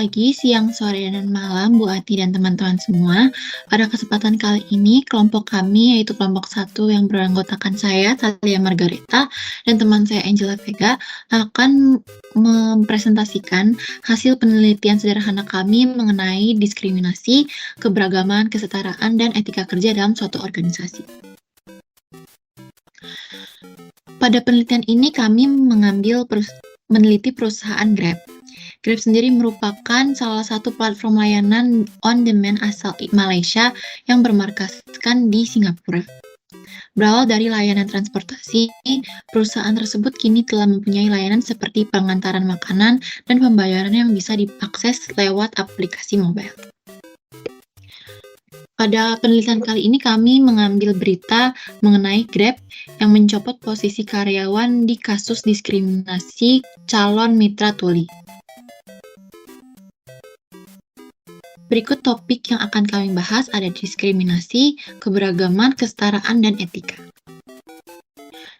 pagi, siang, sore, dan malam Bu Ati dan teman-teman semua. Pada kesempatan kali ini, kelompok kami yaitu kelompok 1 yang beranggotakan saya, Thalia Margareta, dan teman saya Angela Vega akan mempresentasikan hasil penelitian sederhana kami mengenai diskriminasi, keberagaman, kesetaraan, dan etika kerja dalam suatu organisasi. Pada penelitian ini kami meneliti perusahaan Grab. Grab sendiri merupakan salah satu platform layanan on-demand asal Malaysia yang bermarkaskan di Singapura. Berawal dari layanan transportasi, perusahaan tersebut kini telah mempunyai layanan seperti pengantaran makanan dan pembayaran yang bisa diakses lewat aplikasi mobile. Pada penelitian kali ini kami mengambil berita mengenai Grab yang mencopot posisi karyawan di kasus diskriminasi calon mitra tuli. Berikut topik yang akan kami bahas ada diskriminasi, keberagaman, kesetaraan, dan etika.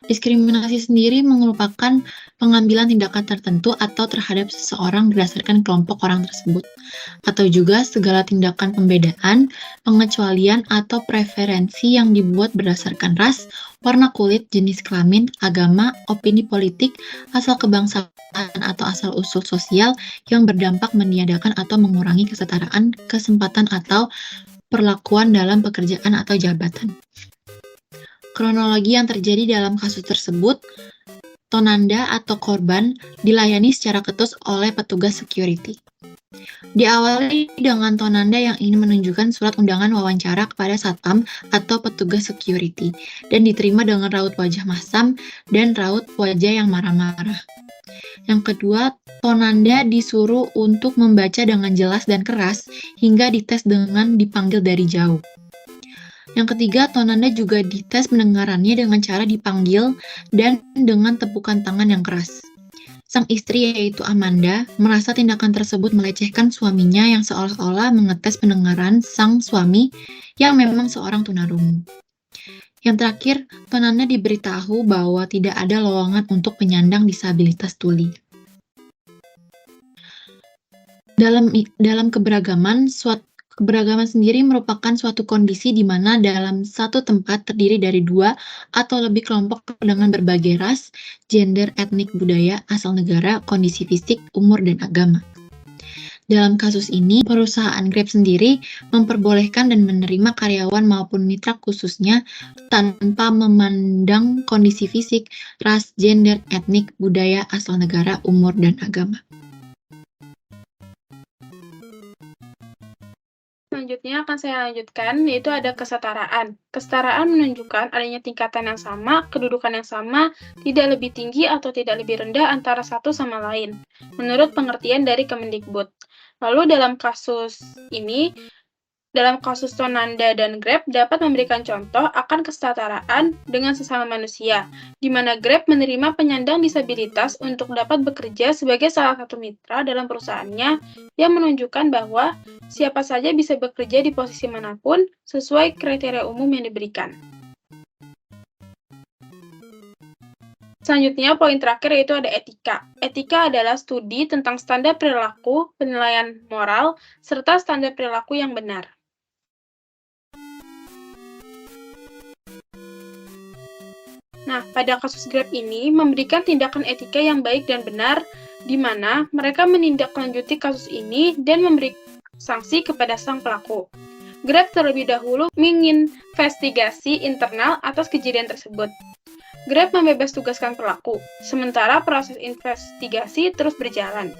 Diskriminasi sendiri merupakan pengambilan tindakan tertentu atau terhadap seseorang berdasarkan kelompok orang tersebut, atau juga segala tindakan pembedaan, pengecualian, atau preferensi yang dibuat berdasarkan ras, warna kulit, jenis kelamin, agama, opini politik, asal kebangsaan, atau asal-usul sosial yang berdampak meniadakan atau mengurangi kesetaraan, kesempatan, atau perlakuan dalam pekerjaan atau jabatan. Kronologi yang terjadi dalam kasus tersebut, Tonanda atau korban dilayani secara ketus oleh petugas security. Diawali dengan Tonanda yang ingin menunjukkan surat undangan wawancara kepada satpam atau petugas security dan diterima dengan raut wajah masam dan raut wajah yang marah-marah. Yang kedua, Tonanda disuruh untuk membaca dengan jelas dan keras hingga dites dengan dipanggil dari jauh. Yang ketiga, Tonanda juga dites pendengarannya dengan cara dipanggil dan dengan tepukan tangan yang keras. Sang istri yaitu Amanda merasa tindakan tersebut melecehkan suaminya yang seolah-olah mengetes pendengaran sang suami yang memang seorang tunarungu. Yang terakhir, Tonanda diberitahu bahwa tidak ada lowongan untuk penyandang disabilitas tuli. Dalam keberagaman sendiri merupakan suatu kondisi di mana dalam satu tempat terdiri dari dua atau lebih kelompok dengan berbagai ras, gender, etnik, budaya, asal negara, kondisi fisik, umur, dan agama. Dalam kasus ini, perusahaan Grab sendiri memperbolehkan dan menerima karyawan maupun mitra khususnya tanpa memandang kondisi fisik, ras, gender, etnik, budaya, asal negara, umur, dan agama. Selanjutnya akan saya lanjutkan, yaitu ada kesetaraan. Kesetaraan menunjukkan adanya tingkatan yang sama, kedudukan yang sama, tidak lebih tinggi atau tidak lebih rendah antara satu sama lain, menurut pengertian dari Kemendikbud. Lalu dalam kasus Tonanda dan Grab dapat memberikan contoh akan kesetaraan dengan sesama manusia, di mana Grab menerima penyandang disabilitas untuk dapat bekerja sebagai salah satu mitra dalam perusahaannya yang menunjukkan bahwa siapa saja bisa bekerja di posisi manapun sesuai kriteria umum yang diberikan. Selanjutnya, poin terakhir yaitu ada etika. Etika adalah studi tentang standar perilaku, penilaian moral, serta standar perilaku yang benar. Nah, pada kasus Grab ini memberikan tindakan etika yang baik dan benar, di mana mereka menindaklanjuti kasus ini dan memberi sanksi kepada sang pelaku. Grab terlebih dahulu menginvestigasi internal atas kejadian tersebut. Grab membebas tugaskan pelaku, sementara proses investigasi terus berjalan.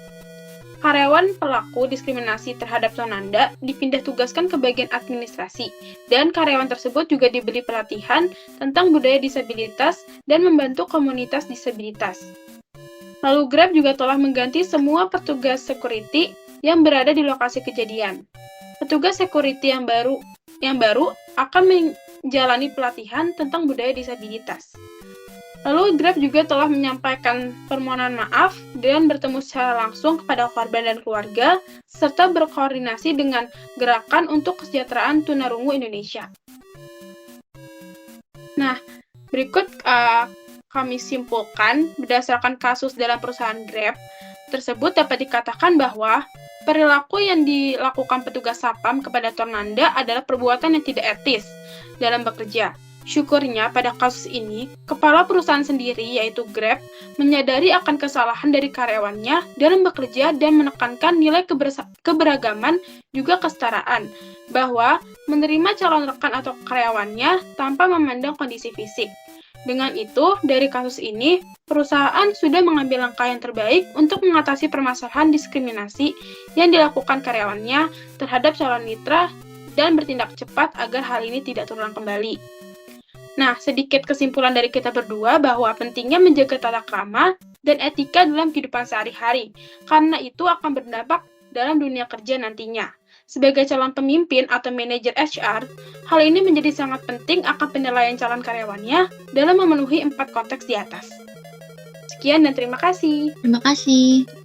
Karyawan pelaku diskriminasi terhadap Tonanda dipindah tugaskan ke bagian administrasi, dan karyawan tersebut juga diberi pelatihan tentang budaya disabilitas dan membantu komunitas disabilitas. Lalu Grab juga telah mengganti semua petugas security yang berada di lokasi kejadian. Petugas security yang baru akan menjalani pelatihan tentang budaya disabilitas. Lalu Grab juga telah menyampaikan permohonan maaf dan bertemu secara langsung kepada korban dan keluarga, serta berkoordinasi dengan Gerakan untuk Kesejahteraan Tunarungu Indonesia. Nah, berikut kami simpulkan berdasarkan kasus dalam perusahaan Grab tersebut dapat dikatakan bahwa perilaku yang dilakukan petugas Satpam kepada Tonanda adalah perbuatan yang tidak etis dalam bekerja. Syukurnya pada kasus ini, kepala perusahaan sendiri yaitu Grab menyadari akan kesalahan dari karyawannya dalam bekerja dan menekankan nilai keberagaman juga kesetaraan, bahwa menerima calon rekan atau karyawannya tanpa memandang kondisi fisik. Dengan itu, dari kasus ini, perusahaan sudah mengambil langkah yang terbaik untuk mengatasi permasalahan diskriminasi yang dilakukan karyawannya terhadap calon mitra dan bertindak cepat agar hal ini tidak terulang kembali. Nah, sedikit kesimpulan dari kita berdua bahwa pentingnya menjaga tata krama dan etika dalam kehidupan sehari-hari, karena itu akan berdampak dalam dunia kerja nantinya. Sebagai calon pemimpin atau manajer HR, hal ini menjadi sangat penting akan penilaian calon karyawannya dalam memenuhi 4 konteks di atas. Sekian dan terima kasih. Terima kasih.